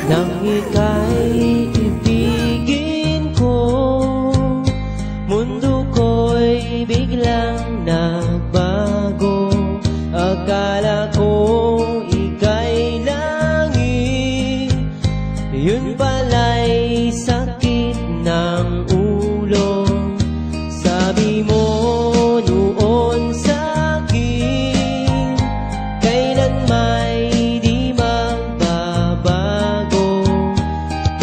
Nang ika'y ibigin ko, mundo ko'y biglang nagbago. Akala ko ika'y langit, yun pala'y sakit ng ulo. Sabi mo noon sa'kin, kailan may di magbabago.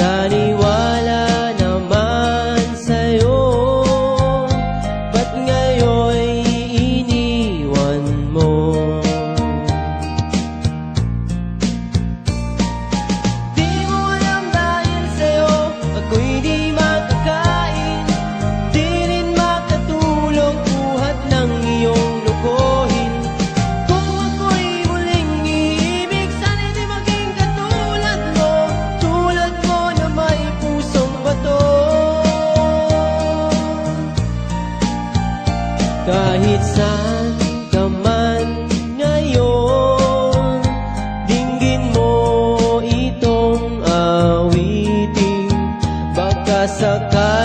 Naniwala naman sa'yo, ba't ngayon'y iniwan mo? Di mo alam dahil sa'yo ako'y di makakain, di rin makatulog buhat ng iyong lokohin. Kung ako'y muling iibig, sana'y di maging katulad mo, tulad mo na may pusong bato. Kahit saan ka man ngayon, dinggin mo itong awitin, baka sakali